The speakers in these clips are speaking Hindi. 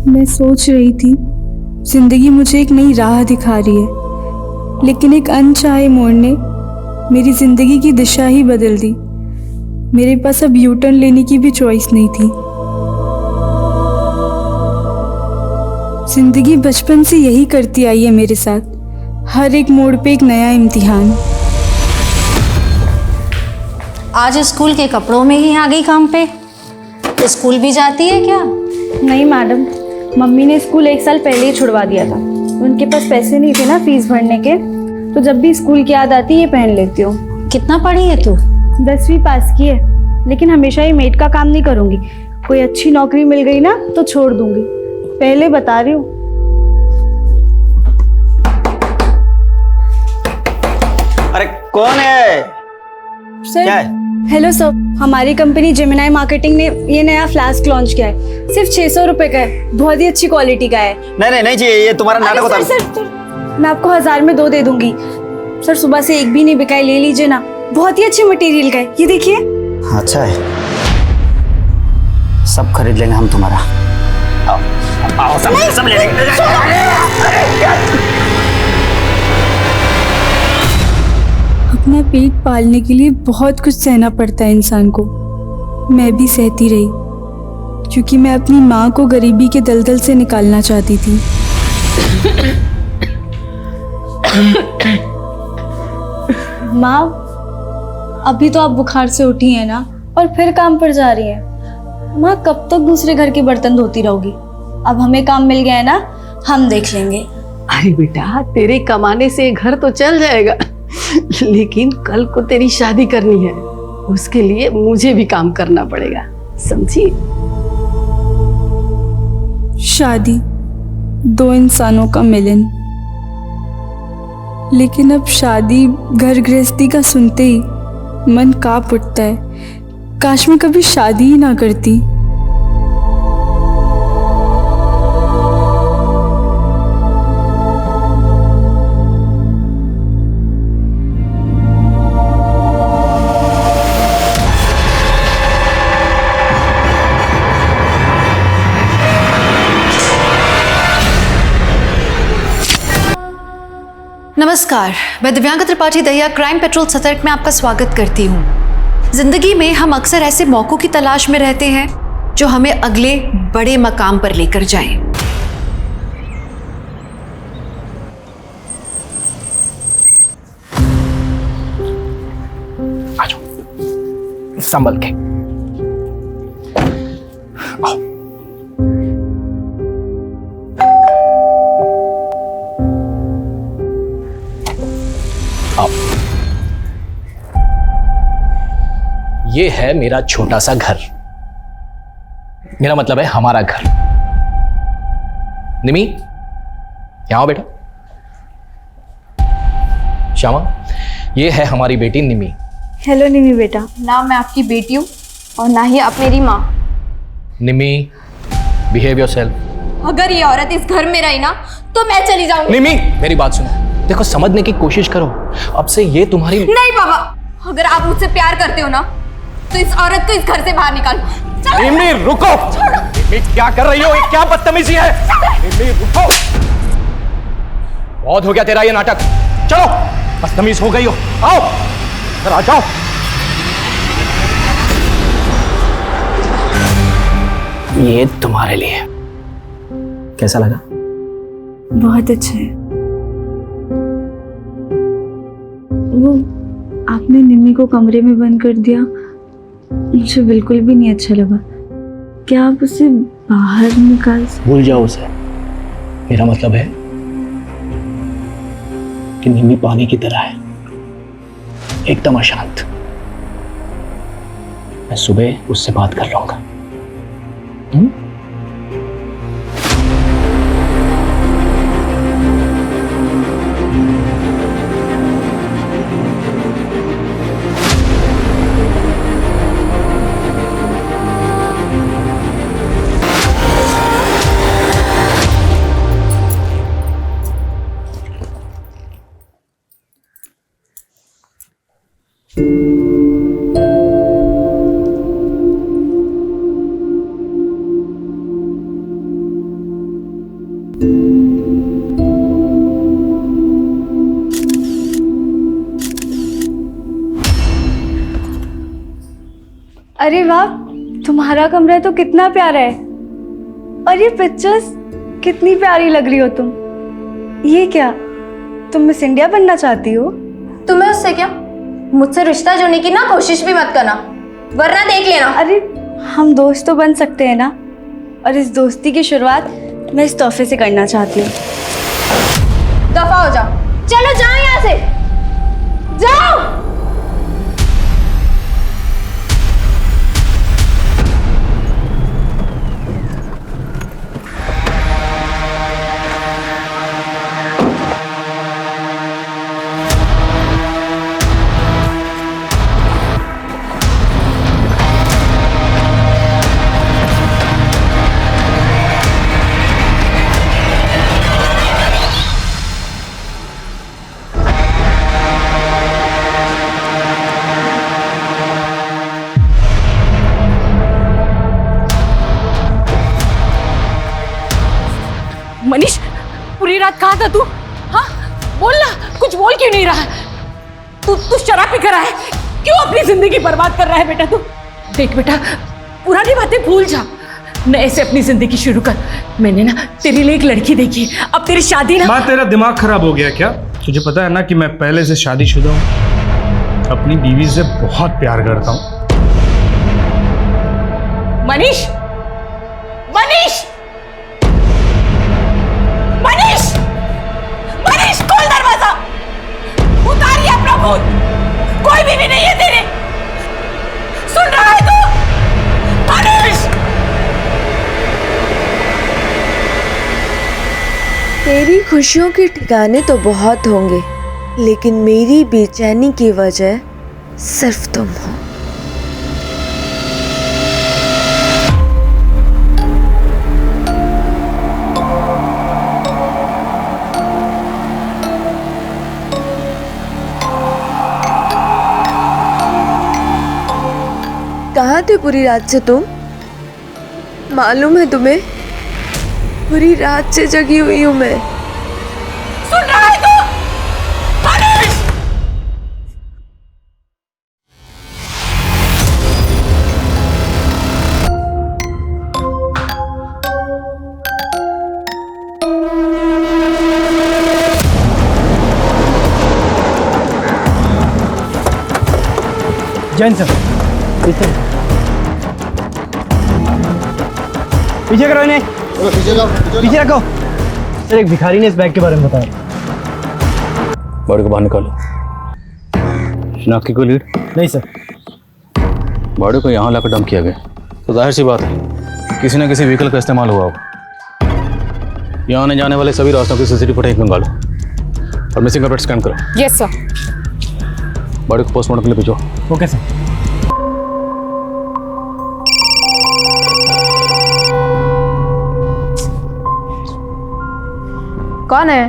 मैं सोच रही थी जिंदगी मुझे एक नई राह दिखा रही है, लेकिन एक अनचाहे मोड़ ने मेरी जिंदगी की दिशा ही बदल दी। मेरे पास अब यू टर्न लेने की भी चॉइस नहीं थी। जिंदगी बचपन से यही करती आई है मेरे साथ, हर एक मोड़ पे एक नया इम्तिहान। आज स्कूल के कपड़ों में ही आ गई काम पे। स्कूल भी जाती है क्या? नहीं मैडम, मम्मी ने स्कूल 1 साल पहले ही छुड़वा दिया था। उनके पास पैसे नहीं थे ना फीस भरने के, तो जब भी स्कूल की याद आती है ये पहन लेती हूँ। कितना पढ़ी है तू? 10वीं पास की है, लेकिन हमेशा ही मेड का काम नहीं करूँगी। कोई अच्छी नौकरी मिल गई ना तो छोड़ दूंगी, पहले बता रही हूँ। अरे कौन है? सर, क्या है? हेलो सर, हमारी कंपनी जेमिनाई मार्केटिंग ने ये नया फ्लास्क लॉन्च किया है। सिर्फ 600 रुपए का है, बहुत ही अच्छी क्वालिटी का है। नहीं चाहिए, ये तुम्हारा नाटक होता है। सर, मैं आपको 1000 में 2 दे दूंगी। सर, सुबह से एक भी नहीं बिका है, ले लीजिए ना, बहुत ही अच्छे मटेरियल का है। ये देखिए। अच्छा है, सब खरीद लेंगे हम तुम्हारा। आओ सब ले लेंगे। अपना पेट पालने के लिए बहुत कुछ सहना पड़ता है इंसान को। मैं भी सहती रही, क्योंकि मैं अपनी माँ को गरीबी के दलदल से निकालना चाहती थी। माँ, अभी तो आप बुखार से उठी हैं ना, और फिर काम पर जा रही हैं। माँ, कब तक दूसरे घर के बर्तन धोती रहोगी? अब हमें काम मिल गया है ना, हम देख लेंगे। अरे बेटा, तेरे कमाने से घर तो चल जाएगा, लेकिन कल को तेरी शादी करनी है, उसके लिए मुझे भी काम करना पड़ेगा, समझी? शादी 2 इंसानों का मिलन, लेकिन अब शादी घर गृहस्थी का सुनते ही मन कांप उठता है। काश मैं कभी शादी ही ना करती। नमस्कार, मैं दिव्यांका त्रिपाठी दहिया क्राइम पेट्रोल सतर्क में आपका स्वागत करती हूँ। जिंदगी में हम अक्सर ऐसे मौकों की तलाश में रहते हैं जो हमें अगले बड़े मकाम पर लेकर जाएं। आ जाओ, संभल के आओ। आओ, ये है मेरा छोटा सा घर। मेरा मतलब है हमारा घर। निमी, यहां आओ बेटा। श्यामा, ये है हमारी बेटी निमी। हेलो निमी बेटा। ना मैं आपकी बेटी हूँ और ना ही आप मेरी माँ। निमी, बिहेव योरसेल्फ। अगर ये औरत इस घर में रही ना तो मैं चली जाऊंगी। निमी, मेरी बात सुनो, देखो समझने की कोशिश करो। अब से ये तुम्हारी नहीं पापा, अगर आप मुझसे प्यार करते हो ना तो इस औरत को इस घर से बाहर निकालो। निमी रुको। निमी क्या कर रही हो? ये क्या बदतमीजी है? निमी रुको, बहुत हो गया तेरा ये नाटक। चलो, बदतमीज हो गई हो। आओ इधर आ जाओ। ये तुम्हारे लिए। कैसा लगा? बहुत अच्छा है। वो आपने निम्मी को कमरे में बंद कर दिया, मुझे बिल्कुल भी नहीं अच्छा लगा। क्या आप उसे बाहर निकाल सकते? भूल जाओ उसे। मेरा मतलब है कि निम्मी पानी की तरह है, एकदम अशांत। मैं सुबह उससे बात कर लूंगा। अरे वाह, तुम्हारा कमरा तो कितना प्यारा है। और ये पिक्चर्स कितनी प्यारी लग रही हो तुम। ये क्या, तुम मिस इंडिया बनना चाहती हो? तुम्हें उससे क्या? मुझसे रिश्ता जोड़ने की ना कोशिश भी मत करना, वरना देख लेना। अरे हम दोस्त तो बन सकते हैं ना, और इस दोस्ती की शुरुआत मैं इस तोहफे से करना चाहती हूँ। दफा हो जाओ, चलो जाओ यहाँ से, जाओ। मनीष, पूरी रात कहाँ था तू? हाँ बोल ना, कुछ बोल क्यों नहीं रहा है? तू शराब पी कर है, क्यों अपनी जिंदगी बर्बाद कर रहा है बेटा तू? देख बेटा, पुरानी बातें भूल जा, नए से अपनी जिंदगी शुरू कर। मैंने ना तेरे लिए एक लड़की देखी, अब तेरी शादी ना। माँ, तेरा दिमाग खराब हो गया क्या? तुझे पता है ना कि मैं पहले से शादीशुदा हूँ, अपनी बीवी से बहुत प्यार करता हूँ। मनीष, मनीष, मनीष, मनीष, खोल दरवाजा, उतारिए अपना भूत, कोई भी नहीं है तेरे, सुन रहा है तू? मनीष! तेरी खुशियों के ठिकाने तो बहुत होंगे, लेकिन मेरी बेचैनी की वजह सिर्फ तुम हो। कहाँ थे पूरी रात से तुम? मालूम है तुम्हें, पूरी रात से जगी हुई हूँ मैं। सुन रहा है तू? मनीष! जैन सर, पीछे करो इन्हें, पीछे रखो। सर, एक भिखारी ने इस बैग के बारे में बताया। बॉडी को बाहर निकालो। शिनाख्त की कोई लीड? नहीं सर। बॉडी को यहाँ लाकर डंप किया गया, तो जाहिर सी बात है किसी न किसी व्हीकल का इस्तेमाल हुआ होगा। यहाँ आने जाने वाले सभी रास्तों की सीसीटीवी फुटेज निकालो और मिसिंग कपड़े स्कैन करो। Yes sir. बॉडी को पोस्टमार्टम के लिए भेजो। Okay sir. कौन है?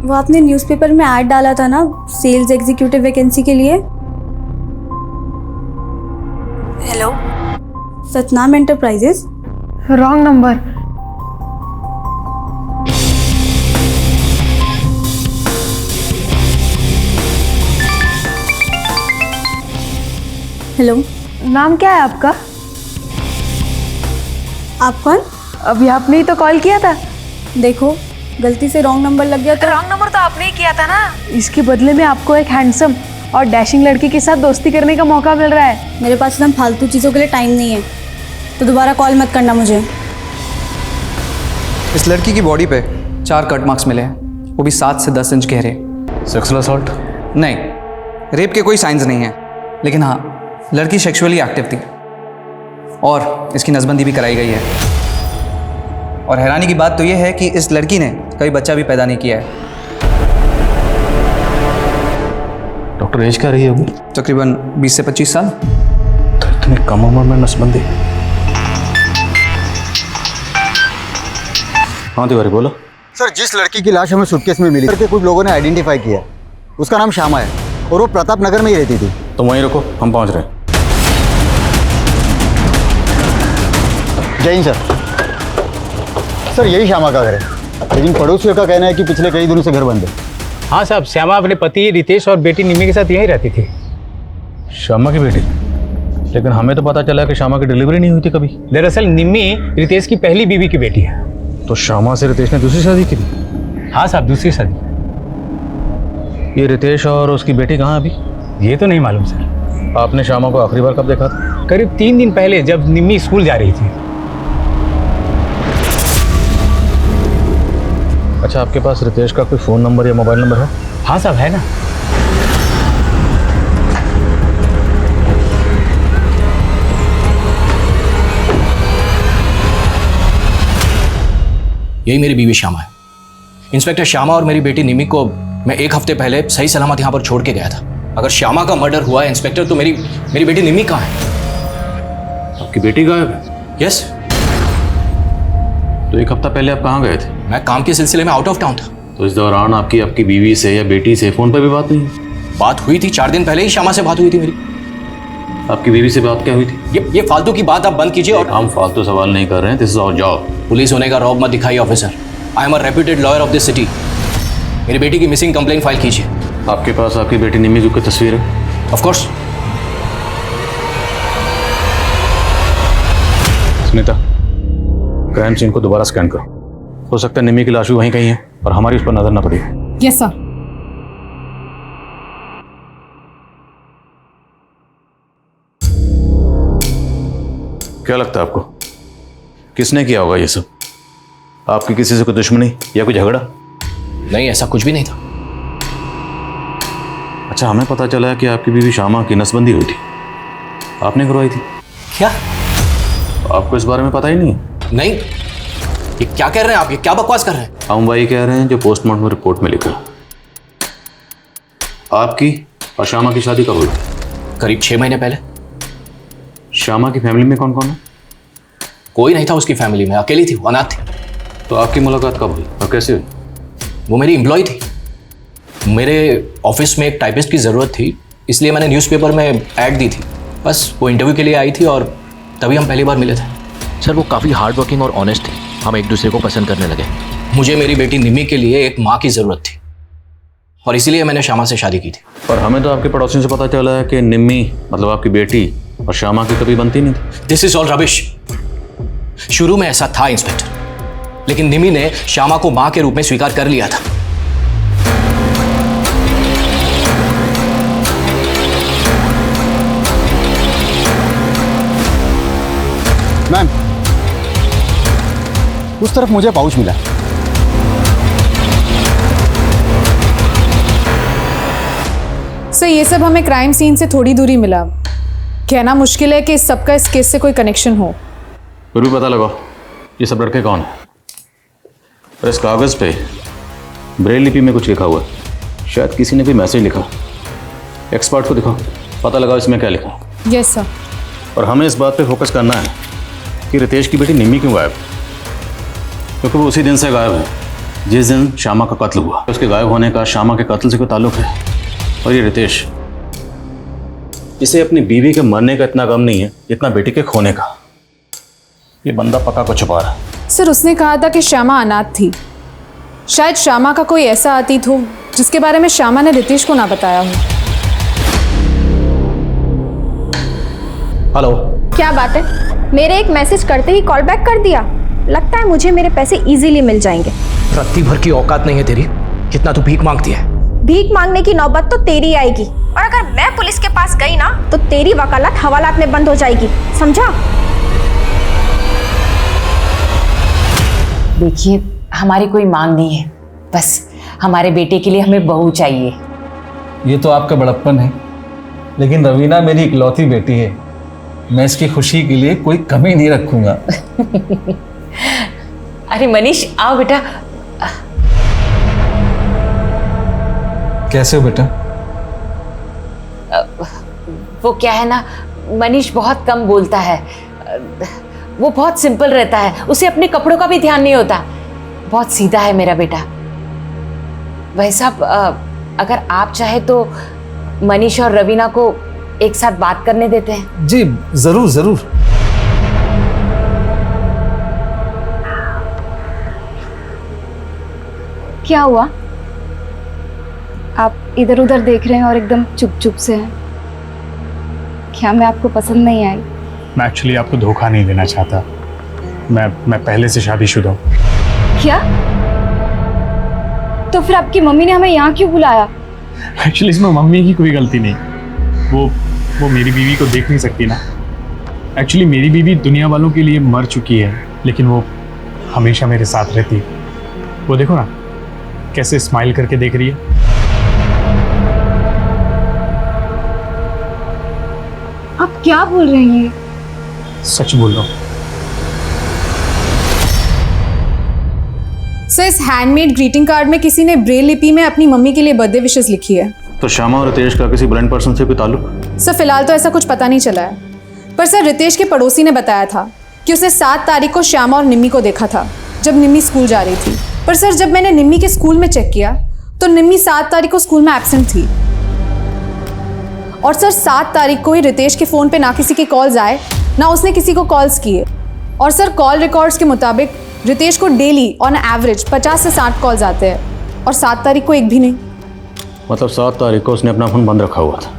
वो आपने न्यूज़पेपर में ऐड डाला था ना, सेल्स एग्जीक्यूटिव वैकेंसी के लिए। Hello, Satnam enterprises. Wrong number. Hello, नाम क्या है आपका? आप कौन? अभी आपने ही तो कॉल किया था। देखो, गलती से रॉन्ग नंबर लग गया तो। रॉन्ग नंबर तो आपने ही किया था ना। इसके बदले में आपको एक हैंडसम और डैशिंग लड़की के साथ दोस्ती करने का मौका मिल रहा है। मेरे पास एकदम फालतू चीज़ों के लिए टाइम नहीं है, तो दोबारा कॉल मत करना मुझे। इस लड़की की बॉडी पे 4 कट मार्क्स मिले हैं, वो भी 7 से 10 इंच गहरे। Sexual assault? नहीं, रेप के कोई साइंस नहीं है, लेकिन हाँ, लड़की सेक्सुअली एक्टिव थी और इसकी नसबंदी भी कराई गई है। और हैरानी की बात तो यह है कि इस लड़की ने कभी बच्चा भी पैदा नहीं किया है। डॉक्टर, एज क्या रही है होगी? तकरीबन 20 से 25 साल। तो इतनी कम उम्र में नसबंदी? हाँ तिवारी, बोलो। सर, जिस लड़की की लाश हमें सूटकेस में मिली करके कुछ लोगों ने आइडेंटिफाई किया, उसका नाम श्यामा है और वो प्रताप नगर में ही रहती थी। तो वहीं रुको, हम पहुंच रहे हैं। जय हिंद सर। सर, यही श्यामा का घर है, लेकिन पड़ोसियों का कहना है कि पिछले कई दिनों से घर बंद है। हाँ साहब, श्यामा अपने पति रितेश और बेटी निमी के साथ यहीं रहती थी। श्यामा की बेटी? लेकिन हमें तो पता चला कि श्यामा की डिलीवरी नहीं हुई थी कभी। दरअसल निम्मी रितेश की पहली बीवी की बेटी है। तो श्यामा से रितेश ने दूसरी शादी की थी? हाँ साहब, दूसरी शादी। ये रितेश और उसकी बेटी कहाँ अभी? ये तो नहीं मालूम सर। आपने श्यामा को आखिरी बार कब देखा था? करीब 3 दिन पहले, जब निम्मी स्कूल जा रही थी। अच्छा, आपके पास रितेश का कोई फ़ोन नंबर या मोबाइल नंबर है? हाँ साहब, है ना। यही मेरी बीवी श्यामा है। इंस्पेक्टर श्यामा और मेरी बेटी निमी को मैं 1 हफ्ते पहले सही सलामत यहाँ पर छोड़ के गया था। अगर श्यामा का मर्डर हुआ है इंस्पेक्टर, तो मेरी बेटी निमी कहाँ है? आपकी बेटी गायब है? यस। तो 1 हफ्ता पहले आप कहाँ गए थे? मैं काम के सिलसिले में आउट ऑफ टाउन था। तो इस दौरान आपकी बीवी से या बेटी से फ़ोन पर भी बात नहीं हुई? बात हुई थी, 4 दिन पहले ही श्यामा से बात हुई थी मेरी। आपकी बीवी से बात क्या हुई थी? ये फालतू की बात आप बंद कीजिए। और हम फालतू सवाल नहीं कर रहे हैं, this is our job. Police होने का रौब मत दिखाइए officer. I am a reputed lawyer of this city. मेरी बेटी की मिसिंग कंप्लेंट फाइल कीजिए। आपके पास आपकी बेटी निमी की तस्वीर है? Of course. Smita, crime scene को दोबारा स्कैन करो। हो सकता है निमी की लाश भी वहीं कहीं है और हमारी उस पर नजर न पड़ी। Yes sir. क्या लगता है आपको, किसने किया होगा ये सब? आपकी किसी से कोई दुश्मनी या कोई झगड़ा? नहीं, ऐसा कुछ भी नहीं था। अच्छा, हमें पता चला है कि आपकी बीवी श्यामा की नसबंदी हुई थी, आपने करवाई थी। क्या? आपको इस बारे में पता ही नहीं है? नहीं। ये क्या कह रहे हैं आप? ये क्या बकवास कर रहे हैं? हम वही कह रहे हैं जो पोस्टमार्टम रिपोर्ट में लिखा। आपकी और श्यामा की शादी कब हुई? करीब 6 महीने पहले। श्यामा की फैमिली में कौन कौन है? कोई नहीं था उसकी फैमिली में, अकेली थी, वो अनाथ थी। तो आपकी मुलाकात कब हुई और कैसे हुई? वो मेरी एम्प्लॉय थी। मेरे ऑफिस में एक टाइपिस्ट की ज़रूरत थी, इसलिए मैंने न्यूज़पेपर में ऐड दी थी। बस वो इंटरव्यू के लिए आई थी और तभी हम पहली बार मिले थे। सर, वो काफ़ी हार्ड वर्किंग और ऑनेस्ट थे। हम एक दूसरे को पसंद करने लगे। मुझे मेरी बेटी निमी के लिए एक माँ की ज़रूरत थी और इसीलिए मैंने श्यामा से शादी की थी। पर हमें तो आपके पड़ोसियों से पता चला है कि निम्मी मतलब आपकी बेटी और श्यामा की कभी बनती नहीं थी। This is all rubbish. शुरू में ऐसा था इंस्पेक्टर, लेकिन निमी ने श्यामा को मां के रूप में स्वीकार कर लिया था। मैम, उस तरफ मुझे पाउच मिला। सर, ये सब हमें क्राइम सीन से थोड़ी दूरी मिला। कहना मुश्किल है कि इस सबका इस केस से कोई कनेक्शन हो। फिर भी पता लगाओ ये सब लड़के कौन है। और इस कागज पे ब्रेल लिपि में कुछ लिखा हुआ है, शायद किसी ने भी मैसेज लिखा। एक्सपर्ट को दिखाओ, पता लगाओ इसमें क्या लिखा है। Yes sir. और हमें इस बात पे फोकस करना है कि रितेश की बेटी निम्मी क्यों गायब, क्योंकि वो उसी दिन से गायब है जिस दिन श्यामा का कत्ल हुआ। उसके गायब होने का श्यामा के कत्ल से कोई ताल्लुक है। और ये रितेश, इसे अपनी बीवी के मरने का इतना गम नहीं है जितना बेटी के खोने का। ये बंदा पक्का को छुपा रहा है। सर, उसने कहा था कि श्यामा अनाथ थी। शायद श्यामा का कोई ऐसा अतीत हो जिसके बारे में श्यामा ने रितेश को ना बताया हो। हेलो। क्या बात है, मेरे एक मैसेज करते ही कॉल बैक कर दिया। लगता है मुझे मेरे पैसे इजीली मिल जाएंगे। रत्ती भर की औकात नहीं है तेरी, कितना तू भीख मांगती है। भीख मांगने की नौबत तो तेरी आएगी, और अगर मैं पुलिस के पास गई ना तो तेरी वकालत हवालात में बंद हो जाएगी, समझा? देखिए, हमारी कोई मांग नहीं है, बस हमारे बेटे के लिए हमें बहू चाहिए। ये तो आपका बड़प्पन है, लेकिन रवीना मेरी इकलौती बेटी है। मैं इसकी खुशी के लिए कोई कमी नहीं रखूंगा। अरे मनीष, आओ बेटा। कैसे हो बेटा? वो क्या है ना, मनीष बहुत कम बोलता है। वो बहुत सिंपल रहता है, उसे अपने कपड़ों का भी ध्यान नहीं होता। बहुत सीधा है मेरा बेटा। भाई साहब, अगर आप चाहे तो मनीष और रवीना को एक साथ बात करने देते हैं। जी जरूर जरूर। क्या हुआ? आप इधर उधर देख रहे हैं और एकदम चुप चुप से हैं। क्या मैं आपको पसंद नहीं आई? मैं एक्चुअली आपको धोखा नहीं देना चाहता। मैं पहले से शादीशुदा हूँ। क्या? तो फिर आपकी मम्मी ने हमें यहाँ क्यों बुलाया? एक्चुअली इसमें मम्मी की कोई गलती नहीं। वो मेरी बीवी को देख नहीं सकती ना। एक्चुअली मेरी बीवी दुनिया वालों के लिए मर चुकी है, लेकिन वो हमेशा मेरे साथ रहती है। वो देखो ना कैसे स्माइल करके देख रही है। आप क्या बोल रही हैं? सच बोल रहा हूँ। सर इस हैंडमेड ग्रीटिंग कार्ड में किसी ने ब्रेल लिपि में अपनी मम्मी के लिए बर्थडे विशेस लिखी है। तो श्यामा और रितेश का किसी ब्लाइंड पर्सन से कोई ताल्लुक? सर फिलहाल तो ऐसा कुछ पता नहीं चला है, पर सर रितेश के पड़ोसी ने बताया था कि उसने 7 तारीख को श्यामा और निम्मी को देखा था जब निम्मी स्कूल जा रही थी। पर सर जब मैंने निम्मी के स्कूल में चेक किया तो निम्मी 7 तारीख को स्कूल में एब्सेंट थी। और सर 7 तारीख को ही रितेश के फ़ोन पे ना किसी के कॉल्स आए ना उसने किसी को कॉल्स किए। और सर कॉल रिकॉर्ड्स के मुताबिक रितेश को डेली ऑन एवरेज 50 से 60 कॉल्स आते हैं और 7 तारीख को एक भी नहीं। मतलब 7 तारीख को उसने अपना फोन बंद रखा हुआ था।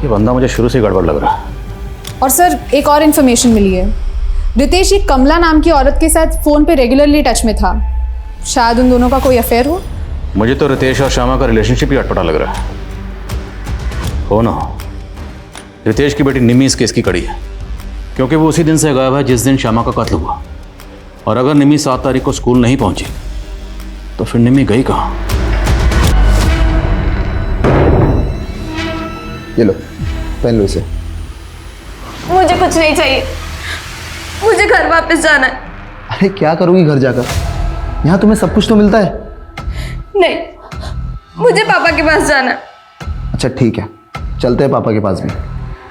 ये बंदा मुझे शुरू से गड़बड़ लग रहा है। और सर एक और इन्फॉर्मेशन मिली है, रितेश एक कमला नाम की औरत के साथ फ़ोन पे रेगुलरली टच में था। शायद उन दोनों का कोई अफेयर हो। मुझे तो रितेश और श्यामा का रिलेशनशिप ही अटपटा लग रहा है। हो ना हो, रितेश की बेटी निम्मी इस केस की कड़ी है, क्योंकि वो उसी दिन से गायब है जिस दिन श्यामा का कत्ल हुआ। और अगर निम्मी 7 तारीख को स्कूल नहीं पहुंची तो फिर निम्मी गई कहाँ? ये लो, पहन लो इसे। मुझे कुछ नहीं चाहिए, मुझे घर वापस जाना है। अरे क्या करोगी घर जाकर? यहाँ तुम्हें सब कुछ तो मिलता है। नहीं, मुझे पापा के पास जाना है। अच्छा ठीक है, चलते हैं पापा के पास भी,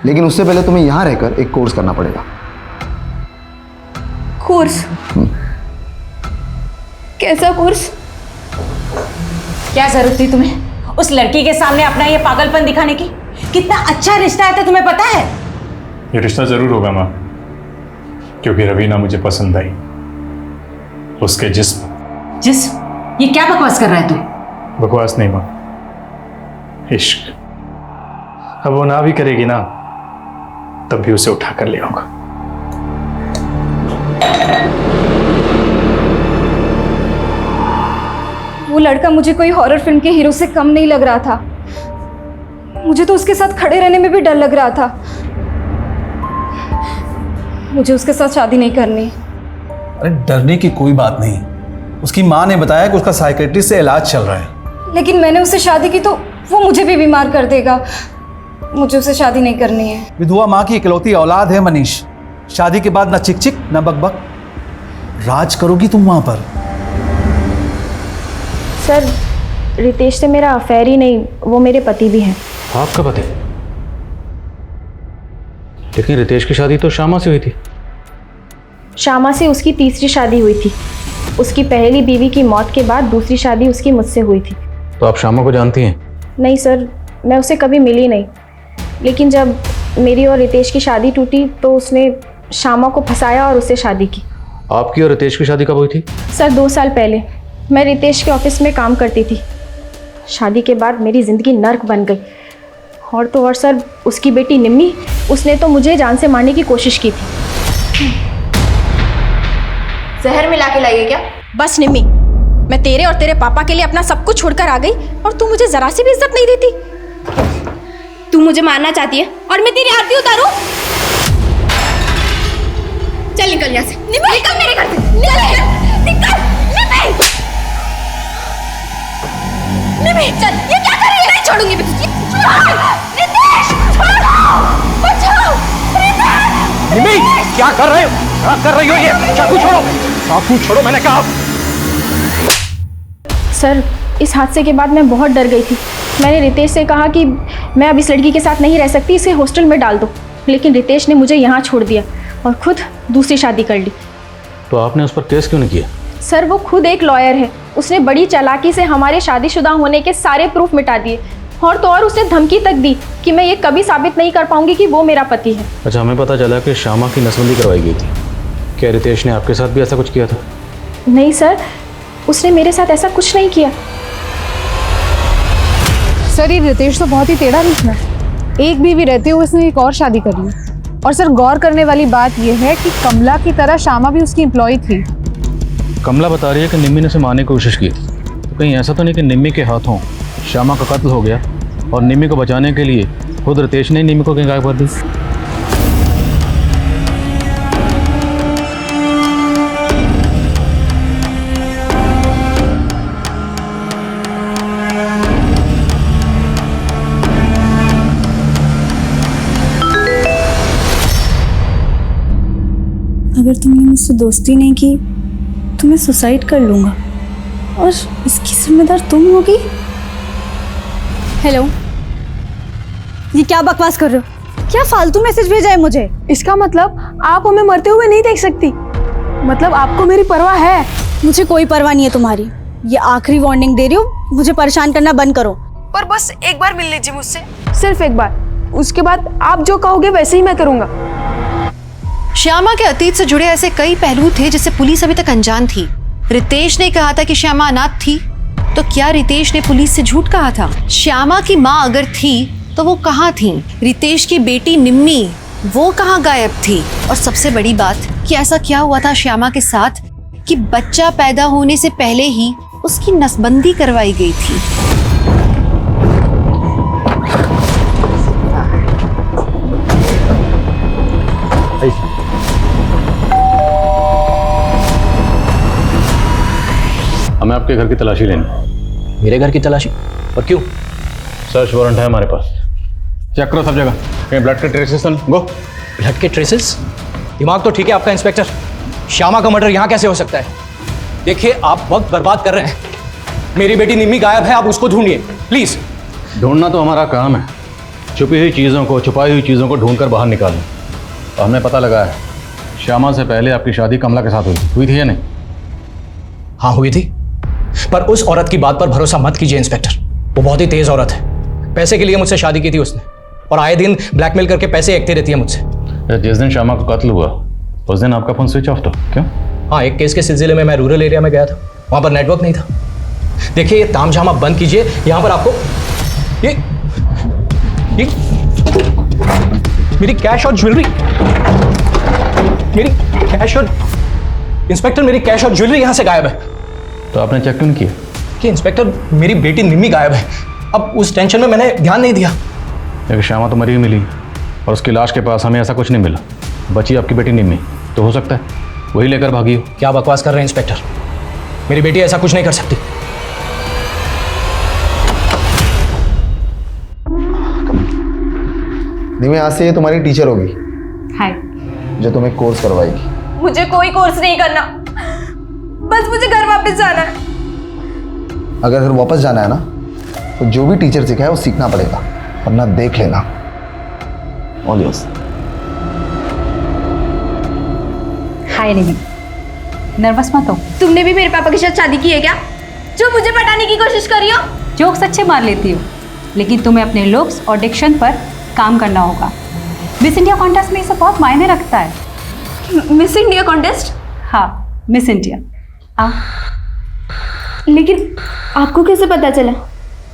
लेकिन उससे पहले तुम्हें यहाँ रहकर एक कोर्स करना पड़ेगा। कोर्स? कैसा कोर्स? क्या जरूरत थी तुम्हें उस लड़की के सामने अपना ये पागलपन दिखाने की? कितना अच्छा रिश्ता है, तो तुम्हें पता है? ये रिश्ता जरूर होगा माँ, क्योंकि रवीना मुझे पसंद आई। उसके जिस्म। ये क्या बकवास कर रहा है तू? बकवास नहीं माँ, इश्क। अब वो ना भी करेगी ना, तब भी उसे उठा कर ले आऊंगा। वो लड़का मुझे कोई हॉरर फिल्म के हीरो से कम नहीं लग रहा था। मुझे तो उसके साथ खड़े रहने में भी डर लग रहा था। मुझे उसके साथ शादी नहीं करनी। अरे डरने की कोई बात नहीं, उसकी माँ ने बताया कि उसका साइकेट्रिस्ट से इलाज चल रहा है। लेकिन मैंने उससे शादी की तो वो मुझे भी बीमार कर देगा। मुझे उससे शादी नहीं करनी है। विधवा माँ की इकलौती औलाद है मनीष। शादी के बाद ना चिक चिक ना बकबक। राज करोगी तुम वहां पर। सर, रितेश से मेरा अफेयर ही नहीं, वो मेरे पति भी हैं। आपका पति? लेकिन रितेश की शादी तो श्यामा से हुई थी। श्यामा से उसकी तीसरी शादी हुई थी। उसकी पहली बीवी की मौत के बाद दूसरी शादी उसकी मुझसे हुई थी। तो आप श्यामा को जानती हैं? नहीं सर, मैं उससे कभी मिली नहीं। लेकिन जब मेरी और रितेश की शादी टूटी तो उसने श्यामा को फंसाया और उससे शादी की। आपकी और रितेश की शादी कब हुई थी? सर 2 साल पहले। मैं रितेश के ऑफिस में काम करती थी। शादी के बाद मेरी ज़िंदगी नर्क बन गई। और तो और सर, उसकी बेटी निम्मी, उसने तो मुझे जान से मारने की कोशिश की थी। जहर मिला के लाइए क्या? बस निम्मी, मैं तेरे और तेरे पापा के लिए अपना सब कुछ छोड़कर आ गई और तू मुझे जरा सी भी इज्जत नहीं देती। तू मुझे मारना चाहती है और मैं तेरी आरती उतारूं? चल निकल यहाँ से। निकल मेरे घर से। निकल। निम्मी, चल। ये क्या कर रही है? नहीं छोड़ूंगी मैं तुझे। रितेश, छोड़ो, बचाओ। रितेश, निम्मी, क्या कर रहे हो? क्या कर रही हो ये? चाकू छोड़ो, चाकू छोड़ो, मैंने कहा। सर, इस हादसे के बाद मैं बहुत डर गई थी। मैंने रितेश से कहा कि मैं अब इस लड़की के साथ नहीं रह सकती, इसे हॉस्टल में डाल दो। लेकिन रितेश ने मुझे यहाँ छोड़ दिया और खुद दूसरी शादी कर ली। तो आपने उस पर केस क्यों नहीं किया? सर, वो खुद एक लॉयर है। उसने बड़ी चालाकी से हमारे शादीशुदा होने के सारे प्रूफ मिटा दिए। और तो और उसने धमकी तक दी कि मैं ये कभी साबित नहीं कर पाऊंगी कि वो मेरा पति है। अच्छा, हमें पता चला कि श्यामा की नसबंदी करवाई गई थी। क्या रितेश ने आपके साथ भी ऐसा कुछ किया था? नहीं सर, उसने मेरे साथ ऐसा कुछ नहीं किया। सर, ये रितेश तो बहुत ही टेढ़ा निकला। एक बीवी रहते हुए उसने एक और शादी कर ली। और सर गौर करने वाली बात यह है कि कमला की तरह श्यामा भी उसकी एम्प्लॉय थी। कमला बता रही है कि निम्मी ने उसे मारने की कोशिश की थी, तो कहीं ऐसा तो नहीं कि निम्मी के हाथों श्यामा का कत्ल हो गया और निम्मी को बचाने के लिए खुद रितेश ने निम्मी को कहीं गायब कर दी? अगर तुमने मुझसे दोस्ती नहीं की तो मैं सुसाइड कर लूँगा और इसकी जिम्मेदार तुम होगी। हेलो, ये क्या बकवास कर रहे हो? क्या फालतू मैसेज भेजा है मुझे? इसका मतलब आप हमें मरते हुए नहीं देख सकती? मतलब आपको मेरी परवाह है? मुझे कोई परवाह नहीं है तुम्हारी। ये आखिरी वार्निंग दे रही हूँ, मुझे परेशान करना बंद करो। पर बस एक बार मिल लीजिए मुझसे, सिर्फ एक बार। उसके बाद आप जो कहोगे वैसे ही मैं करूँगा। श्यामा के अतीत से जुड़े ऐसे कई पहलू थे जिससे पुलिस अभी तक अनजान थी। रितेश ने कहा था कि श्यामा अनाथ थी, तो क्या रितेश ने पुलिस से झूठ कहा था? श्यामा की माँ अगर थी तो वो कहाँ थी? रितेश की बेटी निम्मी वो कहाँ गायब थी? और सबसे बड़ी बात कि ऐसा क्या हुआ था श्यामा के साथ कि बच्चा पैदा होने से पहले ही उसकी नसबंदी करवाई गई थी? हमें आपके घर की तलाशी लेनी। मेरे घर की तलाशी? और क्यों? सर्च वारंट है हमारे पास। चेक करो सब जगह, कहीं ब्लड के ट्रेसेस न गो। ब्लड के ट्रेसेस? दिमाग तो ठीक है आपका इंस्पेक्टर। श्यामा का मर्डर यहाँ कैसे हो सकता है? देखिए आप वक्त बर्बाद कर रहे हैं। मेरी बेटी निम्मी गायब है, आप उसको ढूंढिए प्लीज। ढूंढना तो हमारा काम है। छुपी हुई चीज़ों को, छुपाई हुई चीज़ों को ढूंढ कर बाहर निकालना। और हमें पता लगा है श्यामा से पहले आपकी शादी कमला के साथ हुई थी या नहीं? हाँ हुई थी, पर उस औरत की बात पर भरोसा मत कीजिए इंस्पेक्टर। वो बहुत ही तेज औरत है। पैसे के लिए मुझसे शादी की थी उसने और आए दिन ब्लैकमेल करके पैसे एकती रहती है मुझसे। जिस दिन श्यामा का कत्ल हुआ उस दिन आपका फोन स्विच ऑफ था, क्यों? हाँ, एक केस के सिलसिले में मैं रूरल एरिया में गया था, वहाँ पर नेटवर्क नहीं था। देखिए ये तामझाम आप बंद कीजिए। यहाँ पर आपको ये मेरी कैश और ज्वेलरी, मेरी कैश और इंस्पेक्टर मेरी कैश और ज्वेलरी यहाँ से गायब है। तो आपने चेक क्यों नहीं किया? कि इंस्पेक्टर मेरी बेटी निम्मी गायब है। अब उस टेंशन में मैंने ध्यान नहीं दिया। लेकिन श्यामा तो मरी हुई मिली और उसकी लाश के पास हमें ऐसा कुछ नहीं मिला। बची आपकी बेटी निम्मी, तो हो सकता है वही लेकर भागी हो। क्या बकवास कर रहे हैं इंस्पेक्टर? मेरी बेटी ऐसा कुछ नहीं कर सकती। निम्मी आज से ये तुम्हारी टीचर होगी। हाय। जो तुम्हें कोर्स करवाएगी। मुझे कोई कोर्स नहीं करना, बस मुझे घर वापस जाना है। अगर घर वापस जाना है ना तो जो भी टीचर सिखाए वो सीखना पड़ेगा, वरना देख लेना। All yours. Hi Nidhi, nervous मत हो। तुमने भी मेरे पापा के साथ शादी की है क्या, जो मुझे पटाने की कोशिश कर रही हो? जोक्स अच्छे मार लेती हो, लेकिन तुम्हें अपने लुक्स और डिक्शन पर काम करना होगा। मिस इंडिया कॉन्टेस्ट में ये सब बहुत मायने रखता है। Miss India contest? हाँ, मिस इंडिया। लेकिन आपको कैसे पता चला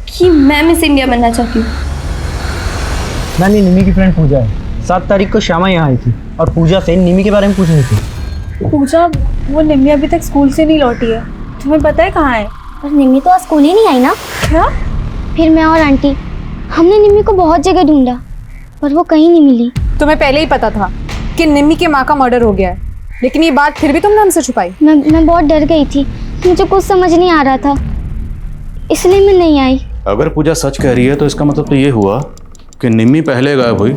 कि मैं मिस इंडिया बनना चाहती हूँ? मैंने निमी की फ्रेंड पूजा है। 7 तारीख को श्यामा यहाँ आई थी और पूजा से निमी के बारे में पूछ रही थी। पूजा, वो निम्मी अभी तक स्कूल से नहीं लौटी है, तुम्हें पता है कहाँ है? पर निम्मी तो आज स्कूल ही नहीं आई ना। क्या? फिर मैं और आंटी हमने निम्मी को बहुत जगह ढूंढा पर वो कहीं नहीं मिली। तुम्हें पहले ही पता था कि निम्मी के माँ का मर्डर हो गया है, लेकिन ये बात फिर भी तुमने हमसे छुपाई। मैं बहुत डर गई थी, मुझे कुछ समझ नहीं आ रहा था, इसलिए मैं नहीं आई। अगर पूजा सच कह रही है तो इसका मतलब तो ये हुआ कि निम्मी पहले गायब हुई,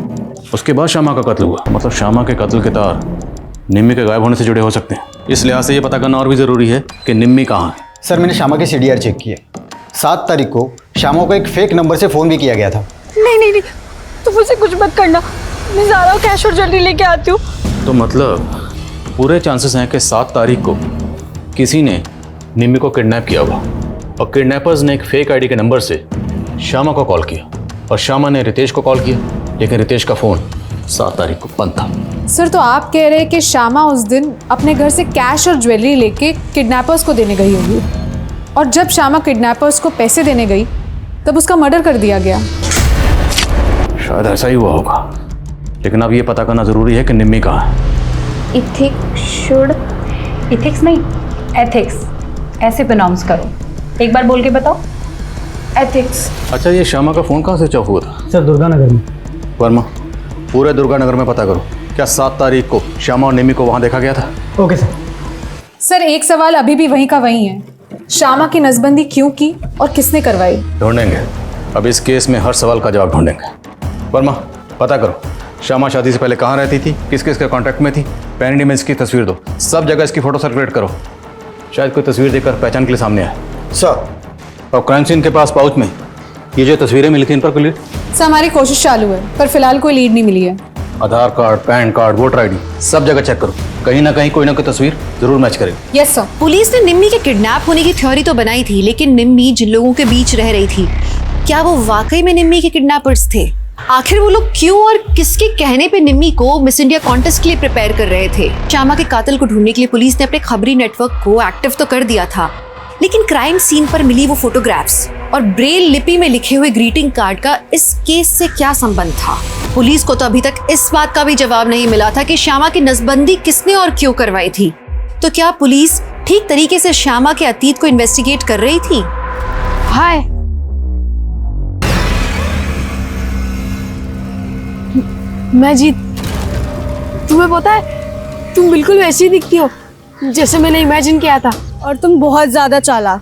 उसके बाद श्यामा का कत्ल हुआ। मतलब श्यामा के कत्ल के तार निम्मी के गायब होने से जुड़े हो सकते हैं। इस लिहाज से ये पता करना और भी ज़रूरी है कि निम्मी कहाँ है। सर मैंने श्यामा के CDR चेक किए। 7 तारीख को श्यामा को एक फेक नंबर से फ़ोन भी किया गया था। नहीं, तुम मुझे कुछ मत करना, मैं ज़्यादा कैश और ज्वेलरी लेके आती हूँ। तो मतलब पूरे चांसेस हैं कि 7 तारीख को किसी ने निम्मी को किडनैप किया होगा और किडनैपर्स ने एक फेक आईडी के नंबर से श्यामा को कॉल किया और श्यामा ने रितेश को कॉल किया, लेकिन रितेश का फ़ोन 7 तारीख को बंद था। सर, तो आप कह रहे हैं कि श्यामा उस दिन अपने घर से कैश और ज्वेलरी लेके किडनैपर्स को देने गई होगी और जब श्यामा किडनैपर्स को पैसे देने गई तब उसका मर्डर कर दिया गया। शायद ऐसा ही हुआ होगा, लेकिन अब ये पता करना ज़रूरी है कि निम्मी कहाँ है। इथिक्स नहीं, एथिक्स, ऐसे प्रोनाउंस करो। एक बार बोल के बताओ। एथिक्स। अच्छा, ये श्यामा का फ़ोन कहाँ से स्विच ऑफ हुआ था? सर दुर्गानगर में। वर्मा, पूरे दुर्गानगर में पता करो, क्या 7 तारीख को श्यामा और निम्मी को वहाँ देखा गया था? Okay sir. सर एक सवाल अभी भी वहीं का वहीं है, श्यामा की नसबंदी क्यों की और किसने करवाई? ढूंढेंगे, अब इस केस में हर सवाल का जवाब ढूंढेंगे। वर्मा, पता करो श्यामा शादी से पहले कहाँ रहती थी, किस किस के कॉन्टैक्ट में थी, पैरेंट इमेज की तस्वीर दो, सब जगह इसकी फोटो सर्कुलेट करो। शायद कोई तस्वीर देखकर पहचान के लिए सामने आए। सर। और क्राइम सीन के पास पाउच में ये जो तस्वीरें मिली थी, इन पर कोई लीड? सर हमारी कोशिश चालू है, पर फिलहाल कोई लीड नहीं मिली है। Aadhaar card, PAN card, voter ID, सब जगह चेक करो, कहीं ना कहीं कोई ना कोई तस्वीर जरूर मैच करेगी। Yes sir. पुलिस ने निम्मी के किडनैप होने की थ्योरी तो बनाई थी, लेकिन निम्मी जिन लोगों के बीच रह रही थी, क्या वो वाकई में निम्मी के किडनैपर्स थे? आखिर वो लोग क्यों और किसके कहने पे निम्मी को मिस इंडिया कॉन्टेस्ट के लिए प्रिपेयर कर रहे थे? श्यामा के कातिल को ढूंढने के लिए पुलिस ने अपने खबरी नेटवर्क को एक्टिव तो कर दिया था, लेकिन क्राइम सीन पर मिली वो फोटोग्राफ्स और ब्रेल लिपि में लिखे हुए ग्रीटिंग कार्ड का इस केस से क्या संबंध था? पुलिस को तो अभी तक इस बात का भी जवाब नहीं मिला था कि श्यामा की नसबंदी किसने और क्यों करवाई थी। तो क्या पुलिस ठीक तरीके से श्यामा के अतीत को इन्वेस्टिगेट कर रही थी? हाय, मैं जीत। तुम्हें पता है, तुम बिल्कुल वैसी दिखती हो जैसे मैंने इमेजिन किया था। और तुम बहुत ज्यादा चालाक।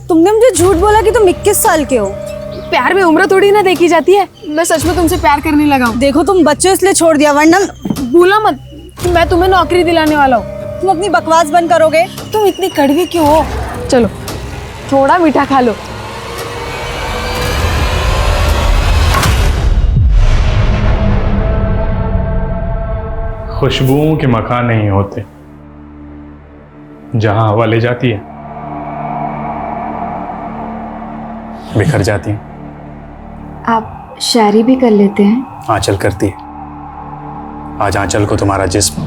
तुमने मुझे झूठ बोला कि तुम 21 साल के हो। प्यार में उम्र थोड़ी ना देखी जाती है। मैं सच में तुमसे प्यार करने लगा हूँ। देखो तुम बच्चे इसलिए छोड़ दिया, वरना भूला मत कि मैं तुम्हें नौकरी दिलाने वाला हूँ। तुम अपनी बकवास बंद करोगे? तुम इतनी कड़वी क्यों हो? चलो थोड़ा मीठा खा लो। खुशबुओं के मकान नहीं होते, जहां हवा ले जाती है बिखर जाती है। आप शायरी भी कर लेते हैं? आंचल करती है। आज आंचल को तुम्हारा जिस्म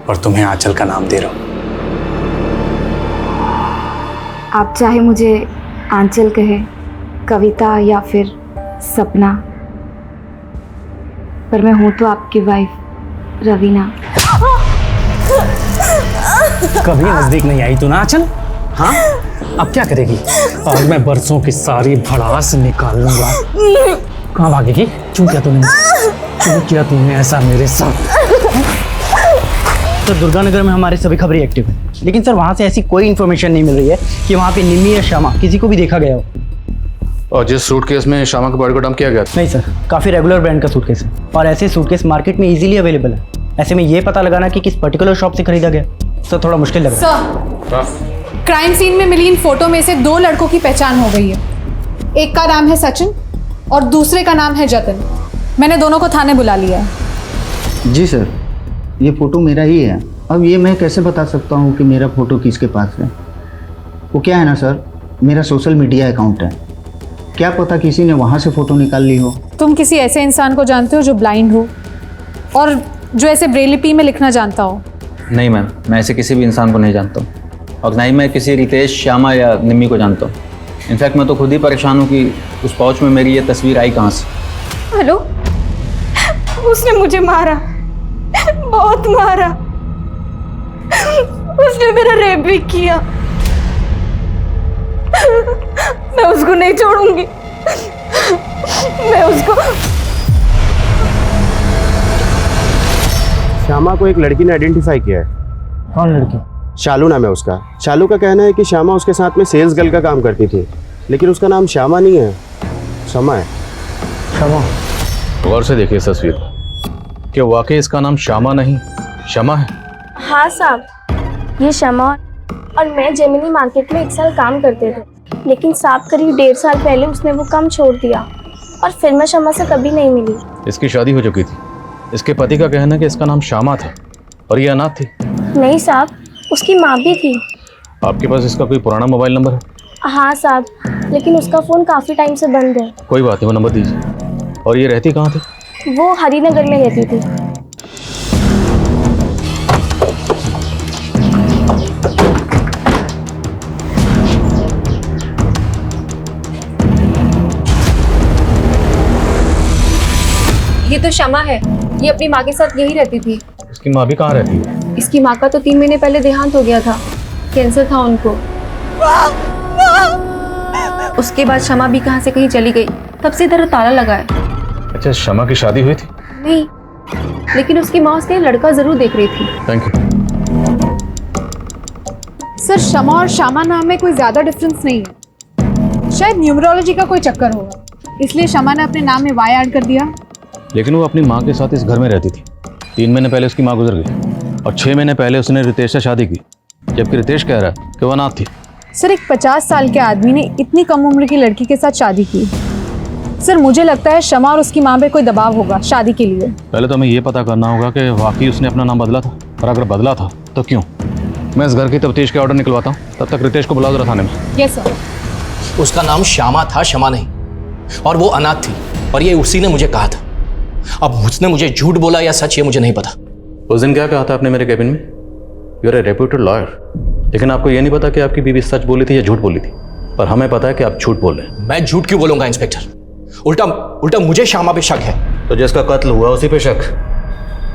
और तुम्हें आंचल का नाम दे रहा हूं। आप चाहे मुझे आंचल कहे, कविता या फिर सपना, पर मैं हूं तो आपकी वाइफ रवीना। कभी नजदीक नहीं आई तू ना आंचल? हाँ, अब क्या करेगी? आज मैं बरसों की सारी भड़ास निकाल लूंगा। कहाँ भागेगी? क्यों किया तूने ऐसा मेरे साथ? सर दुर्गानगर में हमारे सभी खबरें एक्टिव हैं, लेकिन सर वहाँ से ऐसी कोई इन्फॉर्मेशन नहीं मिल रही है कि वहाँ पे निम्मी या श्यामा किसी को भी देखा गया हो। और जिस सूटकेस में श्यामा के बॉडी को डंप किया गया था? नहीं सर, काफ़ी रेगुलर ब्रांड का सूटकेस है और ऐसे सूटकेस मार्केट में इजीली अवेलेबल है। ऐसे में ये पता लगाना कि किस पर्टिकुलर शॉप से खरीदा गया सर थोड़ा मुश्किल लग रहा है। सर क्राइम सीन में मिली इन फोटो में से 2 लड़कों की पहचान हो गई है। एक का नाम है सचिन और दूसरे का नाम है जतिन। मैंने दोनों को थाने बुला लिया है। जी सर, ये फ़ोटो मेरा ही है। अब ये मैं कैसे बता सकता हूँ कि मेरा फ़ोटो किसके पास है? वो क्या है ना सर, मेरा सोशल मीडिया अकाउंट है, क्या पता किसी ने वहाँ से फ़ोटो निकाल ली हो। तुम किसी ऐसे इंसान को जानते हो जो ब्लाइंड हो और जो ऐसे ब्रेल लिपि में लिखना जानता हो? नहीं मैम, मैं ऐसे किसी भी इंसान को नहीं जानता हूँ और ना ही मैं किसी रितेश, श्यामा या निम्मी को जानता हूँ। इनफैक्ट मैं तो खुद ही परेशान हूँ कि उस पाउच में मेरी ये तस्वीर आई कहाँ से। हेलो, उसने मुझे मारा, बहुत मारा। उसने मेरा रेप भी किया। मैं उसको नहीं छोड़ूंगी। मैं उसको। श्यामा को एक लड़की ने आइडेंटिफाई किया है। कौन लड़की? शालू नाम है उसका। शालू का कहना है कि श्यामा उसके साथ में सेल्स गर्ल का काम करती थी, लेकिन उसका नाम श्यामा नहीं है, शमा है। शमा? गौर से देखिए इस तस्वीर, क्या वाकई इसका नाम श्यामा नहीं शमा है? हाँ साहब, ये शमा और मैं जेमिनी मार्केट में 1 साल काम करते थे, लेकिन साहब करीब 1.5 साल पहले उसने वो काम छोड़ दिया और फिर मैं शमा से कभी नहीं मिली। इसकी शादी हो चुकी थी। इसके पति का कहना है कि इसका नाम श्यामा था और ये अनाथ थी। नहीं साहब, उसकी माँ भी थी। आपके पास इसका कोई पुराना मोबाइल नंबर है? हाँ साहब, लेकिन उसका फ़ोन काफ़ी टाइम से बंद है। कोई बात नहीं, वो नंबर दीजिए। और ये रहती कहाँ थी? वो हरिनगर में रहती थी। शमा है, ये अपनी माँ के साथ यही रहती थी। इसकी माँ भी कहाँ रहती है? इसकी माँ का तो 3 महीने पहले देहांत हो गया था, कैंसर था उनको। उसके बाद शमा भी कहाँ से कहीं चली गई, तब से इधर ताला लगा है। अच्छा, शमा की शादी हुई थी? नहीं, लेकिन उसकी माँ उसके लड़का जरूर देख रही थी। Thank you. सर, शमा और श्यामा नाम में कोई ज़्यादा डिफरेंस नहीं है, शायद न्यूमरोलॉजी का कोई चक्कर होगा, इसलिए शमा ने अपने नाम में वाई ऐड कर दिया। लेकिन वो अपनी माँ के साथ इस घर में रहती थी। 3 महीने पहले उसकी माँ गुजर गई और 6 महीने पहले उसने रितेश से शादी की, जबकि रितेश कह रहा है कि वो अनाथ थी। सर, एक 50 साल के आदमी ने इतनी कम उम्र की लड़की के साथ शादी की। सर, मुझे लगता है शमा और उसकी माँ पे कोई दबाव होगा शादी के लिए। पहले तो हमें ये पता करना होगा कि वाकई उसने अपना नाम बदला था, और अगर बदला था तो क्यों। मैं इस घर की तफ्तीश के ऑर्डर निकलवाता हूँ, तब तक रितेश को बुला जरा थाने में। Yes sir. उसका नाम श्यामा था, शमा नहीं, और वो अनाथ थी, और ये उसी ने मुझे कहा था। अब उसने मुझे झूठ बोला या सच, ये मुझे नहीं पता। उस दिन क्या कहा था आपने मेरे कैबिन में? You are a reputed lawyer, लेकिन आपको ये नहीं पता कि आपकी बीवी सच बोली थी या झूठ बोली थी। पर हमें पता है कि आप झूठ बोल रहे हैं। मैं झूठ क्यों बोलूंगा इंस्पेक्टर? उल्टा मुझे श्यामा पे शक है। तो जिसका कत्ल हुआ उसी पे शक,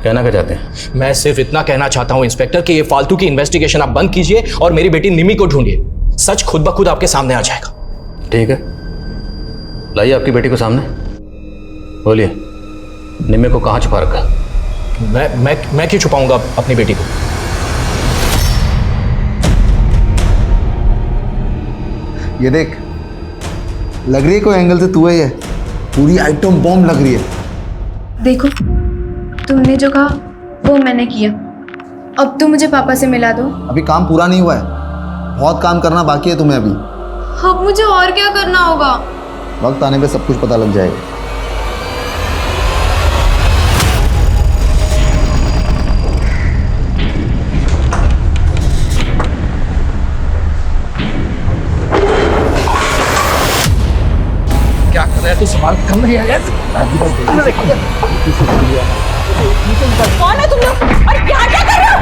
कहना क्या चाहते हैं? मैं सिर्फ इतना कहना चाहता हूं इंस्पेक्टर कि ये फालतू की इन्वेस्टिगेशन आप बंद कीजिए और मेरी बेटी निमी को ढूंढिए। सच खुद ब खुद आपके सामने आ जाएगा। ठीक है, लाइए आपकी बेटी को सामने। बोलिए, निमी को कहाँ छुपा रखा? मैं क्यों छुपाऊंगा अपनी बेटी को? ये देख, लग रही है कोई एंगल से तू ही है। पूरी आइटम बॉम्ब लग रही है। देखो, तुमने जो कहा वो मैंने किया। अब तुम मुझे पापा से मिला दो। अभी काम पूरा नहीं हुआ है, बहुत काम करना बाकी है तुम्हें अभी। अब मुझे और क्या करना होगा? वक्त आने पे सब कुछ पता लग जाएगा। क्या कर रहा है तू? सवाल कम नहीं आया? कौन है तुम लोग और क्या क्या कर रहे हो?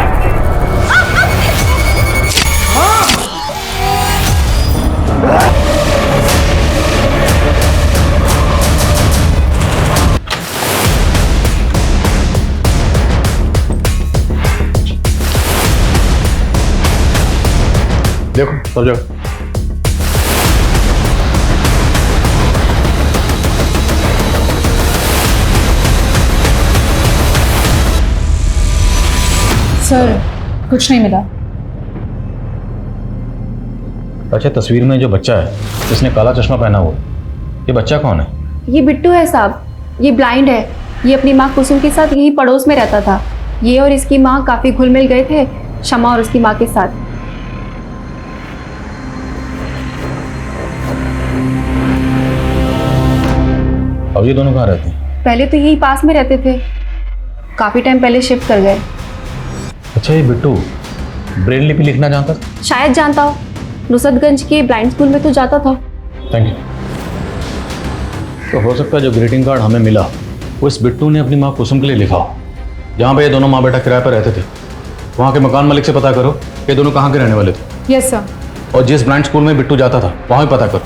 देखो सब जगह। सर, कुछ नहीं मिला। अच्छा, तस्वीर में जो बच्चा है जिसने काला चश्मा पहना हुआ, ये बच्चा कौन है? ये बिट्टू है साहब, ये ब्लाइंड है। ये अपनी माँ कुसुम के साथ यही पड़ोस में रहता था। ये और इसकी माँ काफ़ी घुल मिल गए थे शमा और उसकी माँ के साथ। अब ये दोनों कहाँ रहते हैं? पहले तो यही पास में रहते थे, काफ़ी टाइम पहले शिफ्ट कर गए। अच्छा, ये बिट्टू ब्रेल लिपि लिखना जानता था? शायद जानता हो, नुसरतगंज के ब्लाइंड स्कूल में तो जाता था। Thank you. तो हो सकता है जो ग्रीटिंग कार्ड हमें मिला वो इस बिट्टू ने अपनी माँ कुसुम के लिए लिखा हो। जहाँ पे ये दोनों माँ बेटा किराए पर रहते थे, वहाँ के मकान मालिक से पता करो ये दोनों कहाँ के रहने वाले थे। Yes sir. और जिस ब्लाइंड स्कूल में बिट्टू जाता था वहाँ भी पता करो।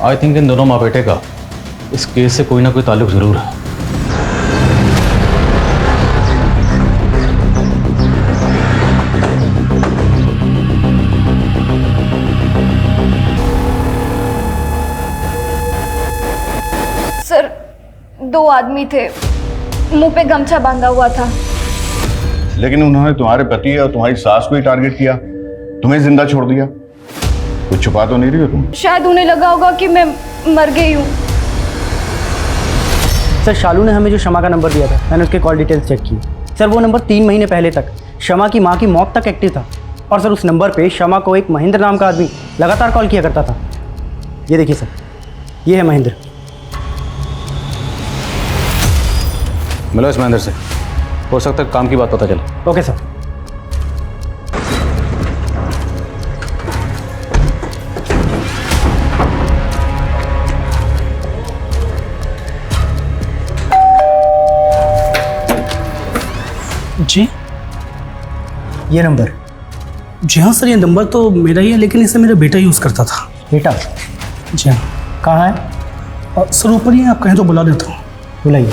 आई थिंक इन दोनों माँ बेटे का इस केस से कोई ना कोई ताल्लुक जरूर है। सर, 2 आदमी थे, मुंह पे गमछा बांधा हुआ था। लेकिन उन्होंने तुम्हारे पति और तुम्हारी सास को ही टारगेट किया, तुम्हें जिंदा छोड़ दिया। कुछ छुपा तो नहीं रही हो तुम? शायद उन्हें लगा होगा कि मैं मर गई हूँ। सर, शालू ने हमें जो शमा का नंबर दिया था, मैंने उसके कॉल डिटेल्स चेक की। सर, वो नंबर 3 महीने पहले तक शमा की माँ की मौत तक एक्टिव था। और सर, उस नंबर पे शमा को एक महेंद्र नाम का आदमी लगातार कॉल किया करता था। ये देखिए सर, ये है महेंद्र। मिलो इस महेंद्र से, हो सकता है काम की बात पता चले। Okay sir. जी, ये नंबर? जी हाँ सर, ये नंबर तो मेरा ही है, लेकिन इसे मेरा बेटा यूज़ करता था। बेटा? जी हाँ। कहाँ है? सर ऊपर ही, आप कहें तो बुला देता हूँ। बुलाइए।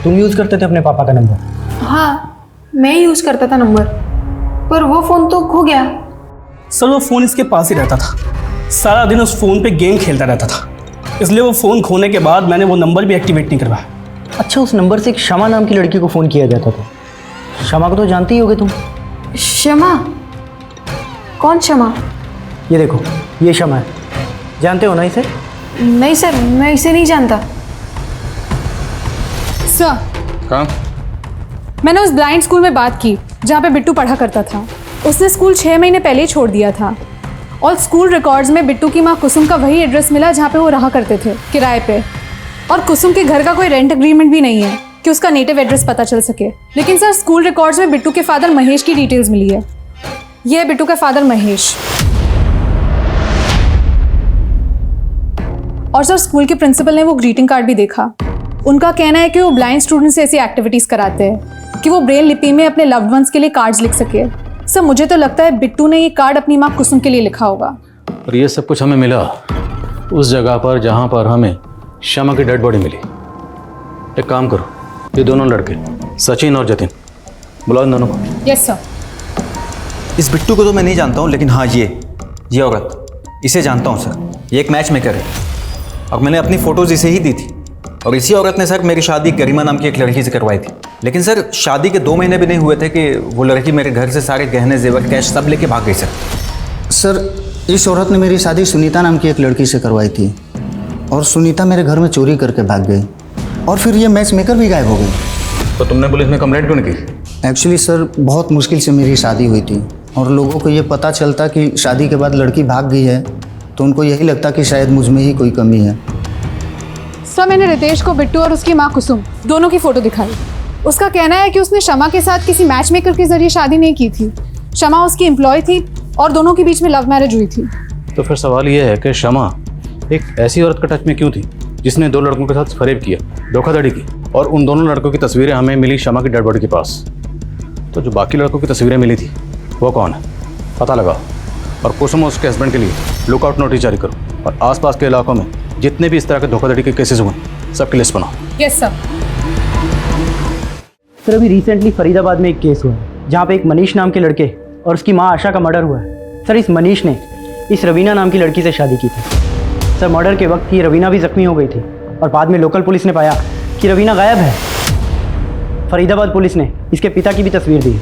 तुम यूज़ करते थे अपने पापा का नंबर? हाँ, मैं यूज़ करता था नंबर, पर वो फ़ोन तो खो गया। सर वो फ़ोन इसके पास ही रहता था, सारा दिन उस फ़ोन पे गेम खेलता रहता था, इसलिए वो फ़ोन खोने के बाद मैंने वो नंबर भी एक्टिवेट नहीं करवाया। अच्छा, उस नंबर से एक शमा नाम की लड़की को फ़ोन किया जाता था। शमा को तो जानती ही होगे तुम। शमा? कौन शमा? ये देखो, ये शमा है, जानते हो ना इसे? नहीं सर, मैं इसे नहीं जानता। सर, कहाँ? मैंने उस ब्लाइंड स्कूल में बात की जहाँ पे बिट्टू पढ़ा करता था। उसने स्कूल 6 महीने पहले ही छोड़ दिया था और स्कूल रिकॉर्ड्स में बिट्टू की माँ कुसुम का वही एड्रेस मिला जहाँ पे वो रहा करते थे, किराए पे। और कुसुम के घर का कोई रेंट एग्रीमेंट भी नहीं है कि उसका नेटिव एड्रेस पता चल सके। लेकिन सर, स्कूल रिकॉर्ड्स में बिट्टू के फादर महेश की डिटेल्स मिली है। ये है बिट्टू का फादर महेश। और सर, स्कूल के प्रिंसिपल ने वो ग्रीटिंग कार्ड भी देखा। उनका कहना है कि वो ब्लाइंड स्टूडेंट से ऐसी एक्टिविटीज़ कराते हैं कि वो ब्रेल लिपि में अपने लव्ड वंस के लिए कार्ड्स लिख सके। सर, मुझे तो लगता है बिट्टू ने ये कार्ड अपनी माँ कुसुम के लिए लिखा होगा। और ये सब कुछ हमें मिला उस जगह पर जहाँ पर हमें शमा की डेड बॉडी मिली। एक काम करो, ये दोनों लड़के सचिन और जतिन, बुलाओ इन दोनों को। Yes sir. इस बिट्टू को तो मैं नहीं जानता हूँ, लेकिन हाँ, ये औरत, इसे जानता हूँ सर। ये एक मैच मेकर है और मैंने अपनी फ़ोटोज़ इसे ही दी थी। और इसी औरत ने सर मेरी शादी गरिमा नाम की एक लड़की से करवाई थी। लेकिन सर, शादी के 2 महीने भी नहीं हुए थे कि वो लड़की मेरे घर से सारे गहने, जेवर, कैश सब लेके भाग गई सर। सर, इस औरत ने मेरी शादी सुनीता नाम की एक लड़की से करवाई थी और सुनीता मेरे घर में चोरी करके भाग गई और फिर ये मैच मेकर भी गायब हो गई। तो तुमने पुलिस में कंप्लेंट क्यों नहीं की? एक्चुअली सर, बहुत मुश्किल से मेरी शादी हुई थी और लोगों को ये पता चलता कि शादी के बाद लड़की भाग गई है तो उनको यही लगता कि शायद मुझ में ही कोई कमी है। सर, मैंने रितेश को बिट्टू और उसकी माँ कुसुम दोनों की फ़ोटो दिखाई। उसका कहना है कि उसने शमा के साथ किसी मैच मेकर के जरिए शादी नहीं की थी। शमा उसकी एम्प्लॉय थी और दोनों के बीच में लव मैरिज हुई थी। तो फिर सवाल ये है कि शमा एक ऐसी औरत के टच में क्यों थी जिसने 2 लड़कों के साथ फरेब किया, धोखाधड़ी की, और उन दोनों लड़कों की तस्वीरें हमें मिली शमा की डेड बॉडी के पास। तो जो बाकी लड़कों की तस्वीरें मिली थी वो कौन है, पता लगाओ। और कुसुम और उसके हस्बैंड के लिए लुकआउट नोटिस जारी करो और आसपास के इलाकों में जितने भी इस तरह के धोखाधड़ी के केसेस हुए सबकी लिस्ट बनाओ। Yes sir. सर, अभी रिसेंटली फरीदाबाद में एक केस हुआ है जहाँ पे एक मनीष नाम के लड़के और उसकी माँ आशा का मर्डर हुआ है। सर, इस मनीष ने इस रवीना नाम की लड़की से शादी की थी। सर, मर्डर के वक्त ही रवीना भी जख्मी हो गई थी और बाद में लोकल पुलिस ने पाया कि रवीना गायब है। फरीदाबाद पुलिस ने इसके पिता की भी तस्वीर दी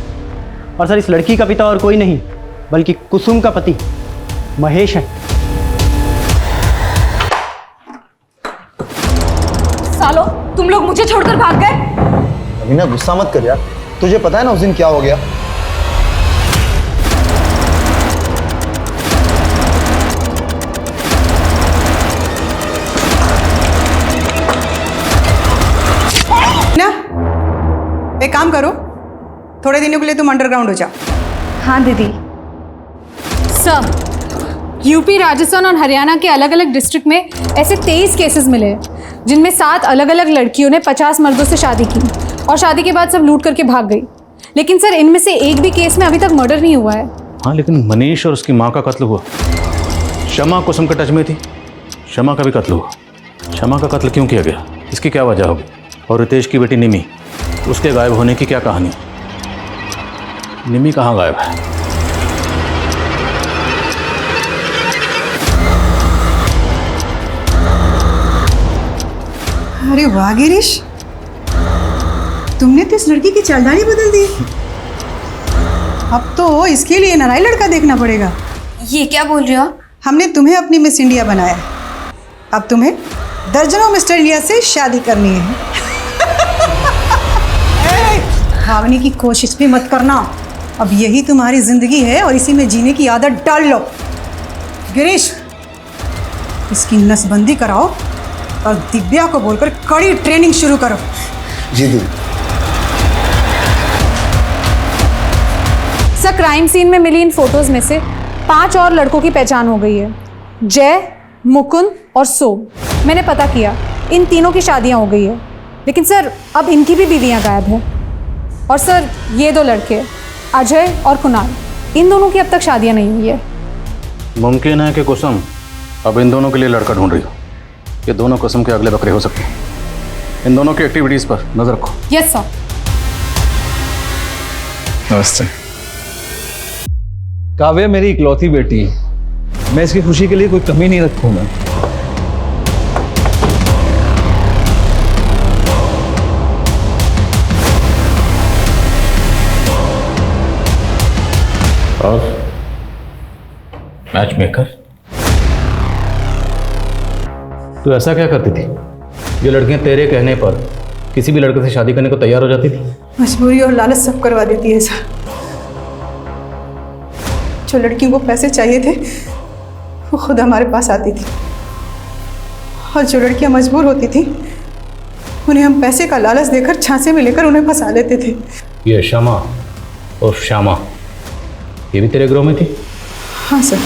और सर, इस लड़की का पिता और कोई नहीं बल्कि कुसुम का पति महेश है। सालो, तुम लोग मुझे छोड़कर भाग गए। रवीना, गुस्सा मत कर यार, तुझे पता है ना उस दिन क्या हो गया। ना, एक काम करो, थोड़े दिनों के लिए तुम अंडरग्राउंड हो जाओ। हाँ दीदी। सर, यूपी, राजस्थान और हरियाणा के अलग अलग डिस्ट्रिक्ट में ऐसे 23 केसेस मिले जिनमें 7 अलग अलग लड़कियों ने 50 मर्दों से शादी की और शादी के बाद सब लूट करके भाग गई। लेकिन सर, इनमें से एक भी केस में अभी तक मर्डर नहीं हुआ है। हाँ, लेकिन मनीष और उसकी माँ का कत्ल हुआ। शमा कुसुम के टच में थी, शमा का भी कत्ल हुआ। शमा का कत्ल क्यों किया गया, इसकी क्या वजह होगी? और रितेश की बेटी निमी, उसके गायब होने की क्या कहानी? निमी कहाँ गायब है? अरे वाह गिरीश, तुमने तो इस लड़की की चालदानी बदल दी। अब तो इसके लिए नया लड़का देखना पड़ेगा। ये क्या बोल रहे हो? हमने तुम्हें अपनी मिस इंडिया बनाया, अब तुम्हें दर्जनों मिस्टर इंडिया से शादी करनी है। भागने की कोशिश भी मत करना, अब यही तुम्हारी जिंदगी है और इसी में जीने की आदत डाल लो। गिरीश, इसकी नसबंदी कराओ और दिव्या को बोलकर कड़ी ट्रेनिंग शुरू करो। जी दी। सर, क्राइम सीन में मिली इन फोटोज में से 5 और लड़कों की पहचान हो गई है, जय, मुकुंद और सोम। मैंने पता किया, इन तीनों की शादियां हो गई है, लेकिन सर अब इनकी भी बीवियां गायब हैं। और सर, ये 2 लड़के अजय और कुणाल, इन दोनों की अब तक शादियां नहीं हुई है। मुमकिन है कि कुसुम अब इन दोनों के लिए लड़का ढूंढ रही हो। ये दोनों कुसुम के अगले बकरे हो सकते हैं। इन दोनों की एक्टिविटीज़ पर नज़र रखो। Yes sir. नमस्ते। काव्या मेरी इकलौती बेटी है, मैं इसकी खुशी के लिए कोई कमी नहीं रखूंगा। और मैच मेकर, तू ऐसा क्या करती थी? जो लड़कियां तेरे कहने पर किसी भी लड़के से शादी करने को तैयार हो जाती थी? मजबूरी और लालच सब करवा देती है सर। जो लड़कियों को पैसे चाहिए थे वो खुद हमारे पास आती थी, और जो लड़कियां मजबूर होती थी उन्हें हम पैसे का लालच देकर झांसे में लेकर उन्हें फंसा लेते थे। ये शमा और श्यामा, ये भी तेरे ग्रोह में थी? हाँ सर।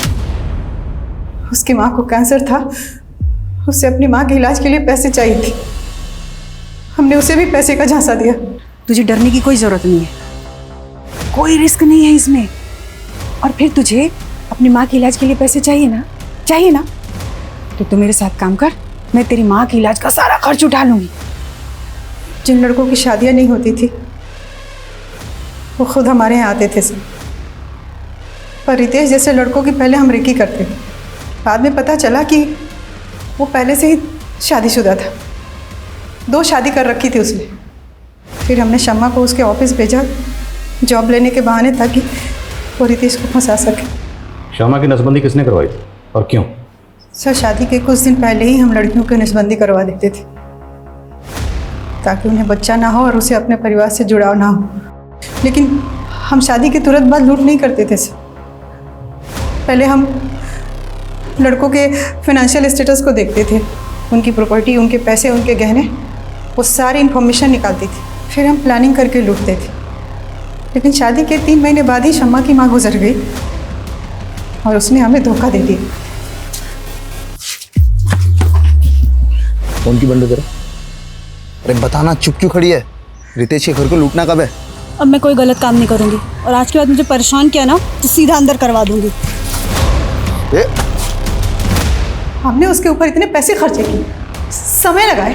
उसकी माँ को कैंसर था, उसे अपनी माँ के इलाज के लिए पैसे चाहिए थे। हमने उसे भी पैसे का झांसा दिया। तुझे डरने की कोई ज़रूरत नहीं है, कोई रिस्क नहीं है इसमें। और फिर तुझे अपनी माँ के इलाज के लिए पैसे चाहिए ना, चाहिए ना, तो तू मेरे साथ काम कर, मैं तेरी माँ के इलाज का सारा खर्च उठा लूँगी। जिन लड़कों की शादियाँ नहीं होती थी वो खुद हमारे यहाँ आते थे सर। पर रितेश जैसे लड़कों की पहले हम रेकी करते थे। बाद में पता चला कि वो पहले से ही शादीशुदा था, 2 शादी कर रखी थी उसने। फिर हमने शम्मा को उसके ऑफिस भेजा जॉब लेने के बहाने, ताकि वो रितेश को फंसा सके। श्यामा की नसबंदी किसने करवाई थी और क्यों? सर, शादी के कुछ दिन पहले ही हम लड़कियों की नसबंदी करवा देते थे, ताकि उन्हें बच्चा ना हो और उसे अपने परिवार से जुड़ाव ना हो। लेकिन हम शादी के तुरंत बाद लूट नहीं करते थे सर। पहले हम लड़कों के फाइनेंशियल स्टेटस को देखते थे, उनकी प्रॉपर्टी, उनके पैसे, उनके गहने, वो सारी इन्फॉर्मेशन निकालती थी। फिर हम प्लानिंग करके लूटते थे। लेकिन शादी के 3 महीने बाद ही शम्मा की माँ गुजर गई और उसने हमें धोखा दे दिया। कौन की बंद करो? अरे बताना, चुप क्यों खड़ी है? रितेश के घर को लूटना कब है? अब मैं कोई गलत काम नहीं करूँगी, और आज के बाद मुझे परेशान किया ना तो सीधा अंदर करवा दूँगी। हमने उसके ऊपर इतने पैसे खर्चे किए, समय लगाए,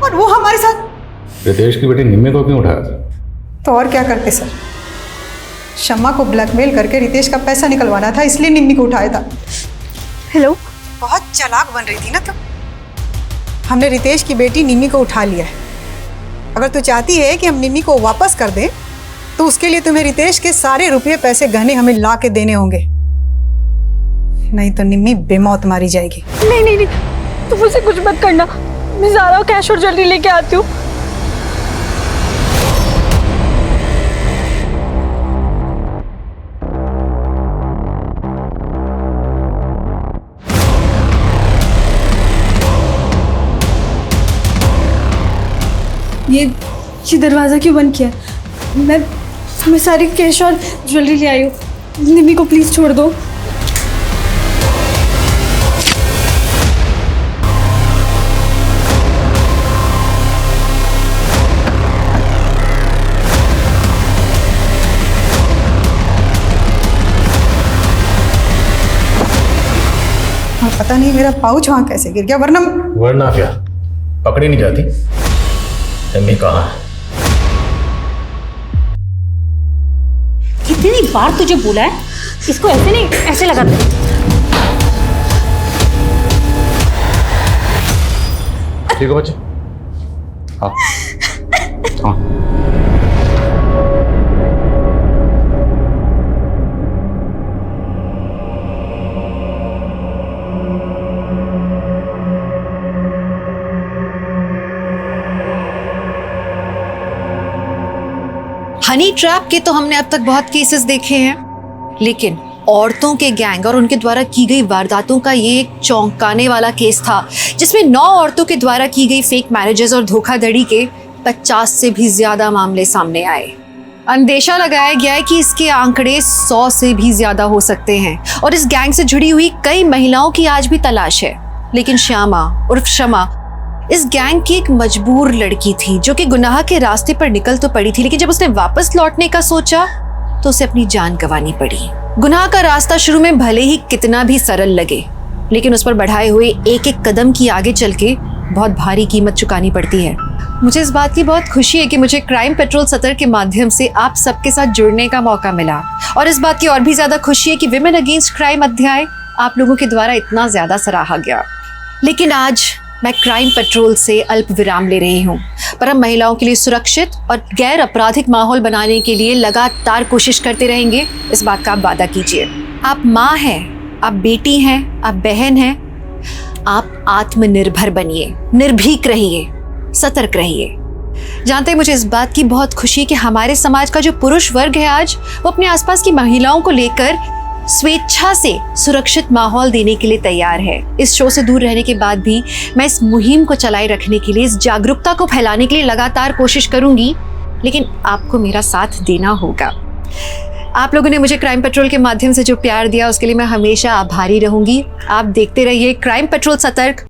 और वो हमारे साथ। रितेश की बेटी निम्मी को क्यों उठाया था? तो और क्या करते सर, शम्मा को ब्लैकमेल करके रितेश का पैसा निकलवाना था, इसलिए निम्मी को उठाया था। हेलो, बहुत चालाक बन रही थी ना तुम। हमने रितेश की बेटी निम्मी को उठा लिया है। अगर तू चाहती है कि हम निम्मी को वापस कर दें, तो उसके लिए तुम्हें रितेश के सारे रुपये, पैसे, गहने हमें ला के देने होंगे, नहीं तो निम्मी बेमौत मारी जाएगी। नहीं नहीं नहीं, तुम मुझसे कुछ मत करना, मैं ज़ारा कैश और ज्वेलरी लेके आती हूँ। ये दरवाज़ा क्यों बंद किया? मैं सारी कैश और ज्वेलरी ले आई हूँ। निम्मी को प्लीज़ छोड़ दो। और पता नहीं मेरा पाउच वहाँ कैसे गिर गया, वरना क्या पकड़ी नहीं जाती? निम्मी कहाँ है? कितनी बार तुझे बोला है इसको ऐसे नहीं, ऐसे लगा दे। ठीक है बच्चे, हाँ हाँ। हनी ट्रैप के तो हमने अब तक बहुत केसेस देखे हैं, लेकिन औरतों के गैंग और उनके द्वारा की गई वारदातों का ये एक चौंकाने वाला केस था, जिसमें 9 औरतों के द्वारा की गई फेक मैरिजेस और धोखाधड़ी के 50 से भी ज्यादा मामले सामने आए। अंदेशा लगाया गया है कि इसके आंकड़े 100 से भी ज्यादा हो सकते हैं, और इस गैंग से जुड़ी हुई कई महिलाओं की आज भी तलाश है। लेकिन श्यामा उर्फ शमा इस गैंग की एक मजबूर लड़की थी, जो कि गुनाह के रास्ते पर निकल तो पड़ी थी, लेकिन जब उसने वापस लौटने का सोचा तो उसे अपनी जान गंवानी पड़ी। गुनाह का रास्ता शुरू में भले ही कितना भी सरल लगे, लेकिन उस पर बढ़ाए हुए एक एक कदम की आगे चल के बहुत भारी कीमत चुकानी पड़ती है। मुझे इस बात की बहुत खुशी है कि मुझे क्राइम पेट्रोल सतर्क के माध्यम से आप सबके साथ जुड़ने का मौका मिला, और इस बात की और भी ज़्यादा खुशी है कि विमेन अगेंस्ट क्राइम अध्याय आप लोगों के द्वारा इतना ज़्यादा सराहा गया। लेकिन आज मैं क्राइम पेट्रोल से अल्प विराम ले रही हूँ, पर हम महिलाओं के लिए सुरक्षित और गैर आपराधिक माहौल बनाने के लिए लगातार कोशिश करते रहेंगे। इस बात का आप वादा कीजिए। आप माँ हैं, आप बेटी हैं, आप बहन हैं, आप आत्मनिर्भर बनिए, निर्भीक रहिए, सतर्क रहिए। जानते हैं, मुझे इस बात की बहुत खुशी है कि हमारे समाज का जो पुरुष वर्ग है आज वो अपने आसपास की महिलाओं को लेकर स्वेच्छा से सुरक्षित माहौल देने के लिए तैयार है। इस शो से दूर रहने के बाद भी मैं इस मुहिम को चलाए रखने के लिए, इस जागरूकता को फैलाने के लिए लगातार कोशिश करूंगी, लेकिन आपको मेरा साथ देना होगा। आप लोगों ने मुझे क्राइम पेट्रोल के माध्यम से जो प्यार दिया उसके लिए मैं हमेशा आभारी रहूंगी। आप देखते रहिए क्राइम पेट्रोल सतर्क।